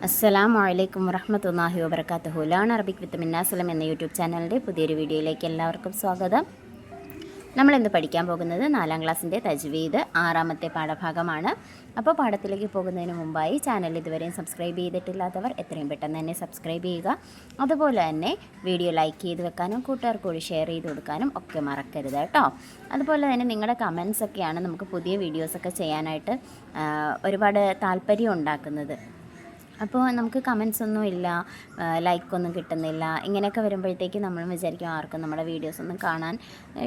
അസ്സലാമു അലൈക്കും വറഹ്മത്തുള്ളാഹി വബറകാതുഹു. ലേൺ അറബിക് വിത്ത് മിന്നാസലം എന്ന യൂട്യൂബ് ചാനലിൻ്റെ പുതിയൊരു വീഡിയോയിലേക്ക് എല്ലാവർക്കും സ്വാഗതം. നമ്മളിന്ന് പഠിക്കാൻ പോകുന്നത് 4ാം ക്ലാസ്സിൻ്റെ തജ്വീദ് 6ാമത്തെ പാഠഭാഗമാണ്. അപ്പോൾ പാഠത്തിലേക്ക് പോകുന്നതിന് മുമ്പായി ചാനൽ ഇതുവരെയും സബ്സ്ക്രൈബ് ചെയ്തിട്ടില്ലാത്തവർ എത്രയും പെട്ടെന്ന് തന്നെ സബ്സ്ക്രൈബ് ചെയ്യുക. അതുപോലെ തന്നെ വീഡിയോ ലൈക്ക് ചെയ്ത് വെക്കാനും കൂട്ടുകാർക്ക് കൂടി ഷെയർ ചെയ്ത് കൊടുക്കാനും ഒക്കെ മറക്കരുത് കേട്ടോ. അതുപോലെ തന്നെ നിങ്ങളുടെ കമൻസൊക്കെയാണ് നമുക്ക് പുതിയ വീഡിയോസൊക്കെ ചെയ്യാനായിട്ട് ഒരുപാട് താല്പര്യം ഉണ്ടാക്കുന്നത്. അപ്പോൾ നമുക്ക് കമൻസ് ഒന്നും ഇല്ല, ലൈക്കൊന്നും കിട്ടുന്നില്ല, ഇങ്ങനെയൊക്കെ വരുമ്പോഴത്തേക്ക് നമ്മൾ വിചാരിക്കും ആർക്കും നമ്മുടെ വീഡിയോസൊന്നും കാണാൻ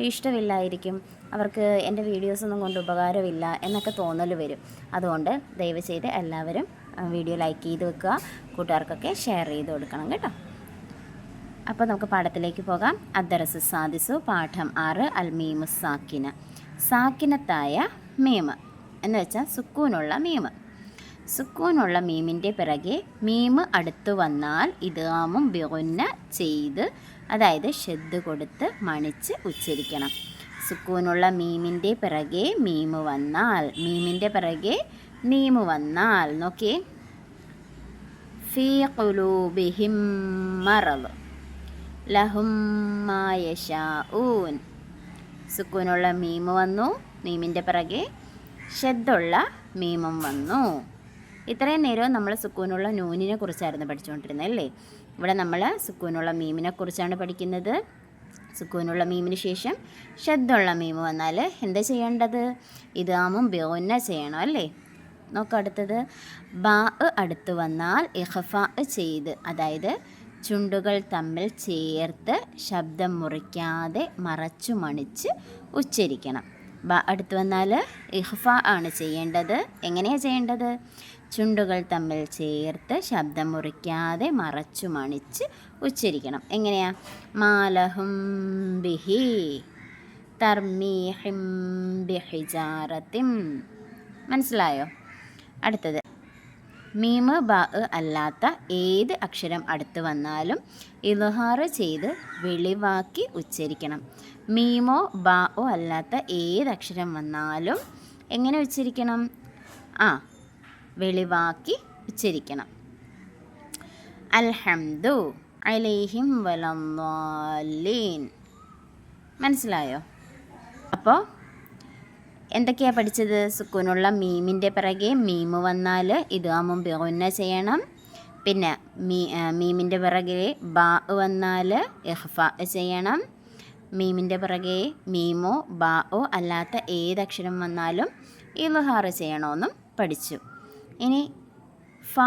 ഇഷ്ടമില്ലായിരിക്കും, അവർക്ക് എൻ്റെ വീഡിയോസൊന്നും കൊണ്ട് ഉപകാരമില്ല എന്നൊക്കെ തോന്നൽ വരും. അതുകൊണ്ട് ദയവ് ചെയ്ത് എല്ലാവരും വീഡിയോ ലൈക്ക് ചെയ്ത് വെക്കുക, കൂട്ടുകാർക്കൊക്കെ ഷെയർ ചെയ്ത് കൊടുക്കണം കേട്ടോ. അപ്പോൾ നമുക്ക് പാഠത്തിലേക്ക് പോകാം. അദ്ദറസു സാദിസു, പാഠം 6, അൽ മീമു സാക്കിന. സാക്കിനത്തായ മീമ് എന്ന് വെച്ചാൽ സുക്കൂനുള്ള മീമ്. സുക്കൂനുള്ള മീമിൻ്റെ പിറകെ മീമ് അടുത്തു വന്നാൽ ഇദ്ഗാമും ബിഗുന്ന ചെയ്ത്, അതായത് ഷെദ് കൊടുത്ത് മണിച്ച് ഉച്ചരിക്കണം. സുക്കൂനുള്ള മീമിൻ്റെ പിറകെ മീമ് വന്നാൽ, മീമിൻ്റെ പിറകെ മീമ് വന്നാൽ നോക്കിയേ, ഫീ ഖുലൂബിഹിം മറദ് ലഹും മാ യശാഊൻ. സുക്കൂനുള്ള മീമ് വന്നു, മീമിൻ്റെ പിറകെ ഷെദ്ദുള്ള മീമും വന്നു. ഇത്രയും നേരം നമ്മൾ സുക്കൂനുള്ള നൂനിനെ കുറിച്ചായിരുന്നു പഠിച്ചുകൊണ്ടിരുന്നത് അല്ലേ. ഇവിടെ നമ്മൾ സുക്കൂനുള്ള മീമിനെ കുറിച്ചാണ് പഠിക്കുന്നത്. സുക്കൂനുള്ള മീമിന് ശേഷം ഷദ്ദുള്ള മീമ് വന്നാൽ എന്താ ചെയ്യേണ്ടത്? ഇദ്ഗാമും ബിഗുന്ന ചെയ്യണം അല്ലേ. നോക്കാം അടുത്തത്. ബാ അടുത്ത് വന്നാൽ ഇഖ്ഫാ ചെയ്ത്, അതായത് ചുണ്ടുകൾ തമ്മിൽ ചേർത്ത് ശബ്ദം മുറിക്കാതെ മറച്ചു മണിച്ച് ഉച്ചരിക്കണം. ബ അടുത്ത് വന്നാൽ ഇഖ്ഫാ ആണ് ചെയ്യേണ്ടത്. എങ്ങനെയാണ് ചെയ്യേണ്ടത്? ചുണ്ടുകൾ തമ്മിൽ ചേർത്ത് ശബ്ദം മുറിക്കാതെ മറച്ചു മണിച്ച് ഉച്ചരിക്കണം. എങ്ങനെയാ? മാലഹും ബിഹി തർമീഹിം ബിഹിജാറത്തിൻ. മനസ്സിലായോ? അടുത്തത്, മീമ് ബാ അല്ലാത്ത ഏത് അക്ഷരം അടുത്ത് വന്നാലും ഇദ്ഹാർ ചെയ്ത് വെളിവാക്കി ഉച്ചരിക്കണം. മീമോ ബാओ അല്ലാത്ത ഏത് അക്ഷരം വന്നാലും എങ്ങനെ ഉച്ചരിക്കണം? വെളിവാക്കി ഉച്ചരിക്കണം. അൽഹംദു അലൈഹിം വലദ്ദാലീൻ. മനസ്സിലായോ? അപ്പോൾ എന്തൊക്കെയാണ് പഠിച്ചത്? സുക്കൂനുള്ള മീമിൻ്റെ പിറകെ മീമ് വന്നാൽ ഇദ്ഗാമും ബിഗുന്ന ചെയ്യണം. പിന്നെ മീമിൻ്റെ പിറകെ ബാ വന്നാൽ ഇഖ്ഫാ ചെയ്യണം. മീമിൻ്റെ പിറകെ മീമോ ബാओ അല്ലാത്ത ഏതക്ഷരം വന്നാലും ഇദ്ഹാർ ചെയ്യണമെന്നും പഠിച്ചു. ഇനി ഫ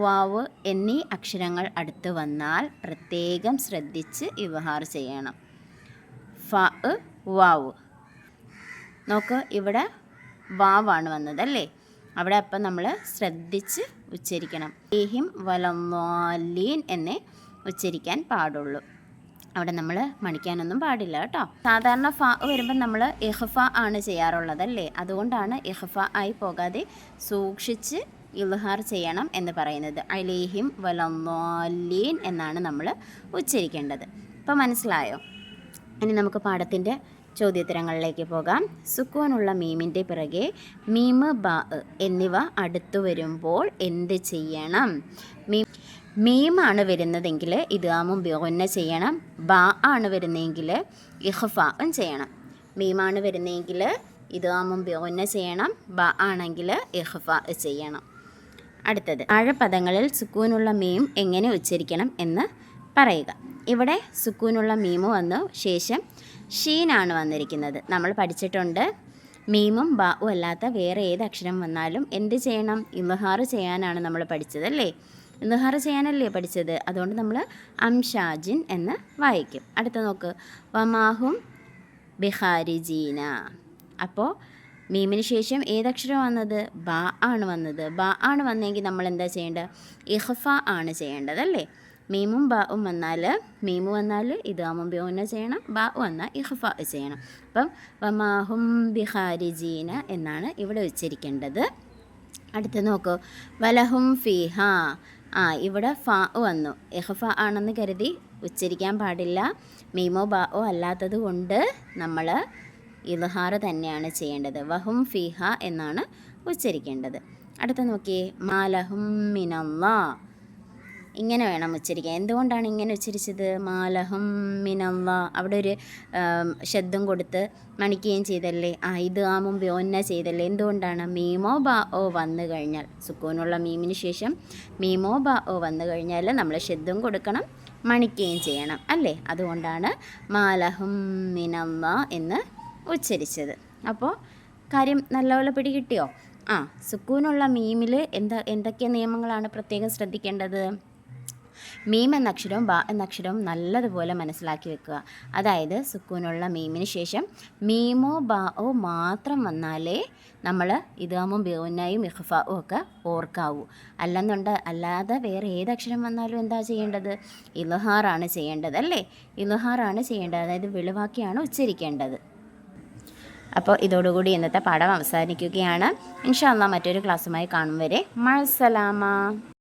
വാവ് എന്നീ അക്ഷരങ്ങൾ അടുത്ത് വന്നാൽ പ്രത്യേകം ശ്രദ്ധിച്ച് ഇദ്ഹാർ ചെയ്യണം. ഫ വാവ് നോക്ക്, ഇവിടെ വാവാണ് വന്നതല്ലേ, അവിടെ അപ്പം നമ്മൾ ശ്രദ്ധിച്ച് ഉച്ചരിക്കണം. ഈഹിം വലദ്ദാലീൻ എന്നേ ഉച്ചരിക്കാൻ പാടുള്ളൂ. അവിടെ നമ്മൾ മണിക്കാനൊന്നും പാടില്ല കേട്ടോ. സാധാരണ ഫ വരുമ്പം നമ്മൾ ഇഖ്ഫാ ആണ് ചെയ്യാറുള്ളതല്ലേ, അതുകൊണ്ടാണ് ഇഖ്ഫാ ആയി പോകാതെ സൂക്ഷിച്ച് ഇദ്ഹാർ ചെയ്യണം എന്ന് പറയുന്നത്. അലൈഹിം വലദ്ദാലീൻ എന്നാണ് നമ്മൾ ഉച്ചരിക്കേണ്ടത്. അപ്പോൾ മനസ്സിലായോ? ഇനി നമുക്ക് പാഠത്തിൻ്റെ ചോദ്യോത്തരങ്ങളിലേക്ക് പോകാം. സുക്കൂനുള്ള മീമിൻ്റെ പിറകെ മീമ് ബാ എന്നിവ അടുത്തു വരുമ്പോൾ എന്ത് ചെയ്യണം? മീമാണ് വരുന്നതെങ്കിൽ ഇദ്ഗാമും ബിഗുന്ന ചെയ്യണം. ബാ ആണ് വരുന്നതെങ്കിൽ ഇഖ്ഫാഉം ചെയ്യണം. മീമാണ് വരുന്നതെങ്കിൽ ഇദ്ഗാമും ബിഗുന്ന ചെയ്യണം. ബാ ആണെങ്കിൽ ഇഖ്ഫാ ചെയ്യണം. അടുത്തത്, താഴെപ്പദങ്ങളിൽ സുക്കൂനുള്ള മീം എങ്ങനെ ഉച്ചരിക്കണം എന്ന് പറയുക. ഇവിടെ സുക്കൂനുള്ള മീമ് വന്നു, ശേഷം ഷീനാണ് വന്നിരിക്കുന്നത്. നമ്മൾ പഠിച്ചിട്ടുണ്ട്, മീമും ബാഉ അല്ലാത്ത വേറെ ഏത് അക്ഷരം വന്നാലും എന്ത് ചെയ്യണം? ഇദ്ഹാർ ചെയ്യാനാണ് നമ്മൾ പഠിച്ചതല്ലേ. ഇദ്ഹാർ ചെയ്യാനല്ലേ പഠിച്ചത്. അതുകൊണ്ട് നമ്മൾ അംഷാജിൻ എന്ന് വായിക്കും. അടുത്ത നോക്ക്, വമാഹും ബിഖാരിജീന. അപ്പോൾ മീമിന് ശേഷം ഏതക്ഷരം വന്നത്? ബാ ആണ് വന്നത്. ബാ ആണ് വന്നെങ്കിൽ നമ്മൾ എന്താ ചെയ്യേണ്ടത്? ഇഖ്ഫാ ആണ് ചെയ്യേണ്ടതല്ലേ. മീമും ബാഉം വന്നാൽ, മീമ് വന്നാൽ ഇദ്ഗാമും ബിഗുന്ന ചെയ്യണം, ബാ വന്നാൽ ഇഖ്ഫാ ചെയ്യണം. അപ്പം വമാഹും ബിഖാരിജീന എന്നാണ് ഇവിടെ ഉച്ചരിക്കേണ്ടത്. അടുത്ത് നോക്കൂ, വലഹും ഫീഹ. ഇവിടെ ഫാ വന്നു, ഇഖ്ഫാ ആണെന്ന് കരുതി ഉച്ചരിക്കാൻ പാടില്ല. മീമോ ബാओ അല്ലാത്തത് കൊണ്ട് നമ്മൾ ഇദ്ഹാർ തന്നെയാണ് ചെയ്യേണ്ടത്. വഹും ഫീഹ എന്നാണ് ഉച്ചരിക്കേണ്ടത്. അടുത്ത നോക്കിയേ, മാലഹും മിനല്ലാ. ഇങ്ങനെ വേണം ഉച്ചരിക്കാൻ. എന്തുകൊണ്ടാണ് ഇങ്ങനെ ഉച്ചരിച്ചത്? മാലഹും മിനല്ലാ. അവിടെ ഒരു ശബ്ദം കൊടുത്ത് മണിക്കുകയും ചെയ്തല്ലേ. ഇത് മുമ്പ് ഒന്ന ചെയ്തല്ലേ. എന്തുകൊണ്ടാണ്? മീമോ ബാ ഓ വന്നു കഴിഞ്ഞാൽ, സുക്കൂനുള്ള മീമിന് ശേഷം മീമോ ബാ ഓ വന്നു കഴിഞ്ഞാൽ നമ്മൾ ശബ്ദം കൊടുക്കണം, മണിക്കുകയും ചെയ്യണം അല്ലേ. അതുകൊണ്ടാണ് മാലഹും മിനല്ലാ എന്ന് ഉച്ചരിച്ചത്. അപ്പോൾ കാര്യം നല്ലപോലെ പിടികിട്ടിയോ? സുക്കൂനുള്ള മീമിൽ എന്തൊക്കെ നിയമങ്ങളാണ് പ്രത്യേകം ശ്രദ്ധിക്കേണ്ടത്? മീം എന്ന അക്ഷരവും ബ എന്ന അക്ഷരവും നല്ലതുപോലെ മനസ്സിലാക്കി വെക്കുക. അതായത് സുക്കൂനുള്ള മീമിന് ശേഷം മീമോ ബ ഓ മാത്രം വന്നാലേ നമ്മൾ ഇദ്ഗാമും ബിഗുന്നയും ഇഖ്ഫാഉം ഒക്കെ ഓർക്കാവൂ. അല്ലാതെ വേറെ ഏതക്ഷരം വന്നാലും എന്താ ചെയ്യേണ്ടത്? ഇൽഹാറാണ് ചെയ്യേണ്ടത് അല്ലേ. ഇൽഹാറാണ് ചെയ്യേണ്ടത്, അതായത് വെളിവാക്കിയാണ് ഉച്ചരിക്കേണ്ടത്. അപ്പോൾ ഇതോടുകൂടി ഇന്നത്തെ പാഠം അവസാനിക്കുകയാണ്. ഇൻഷാ അല്ലാഹ് മറ്റൊരു ക്ലാസ്സുമായി കാണും വരെ മഅസ്സലാമ.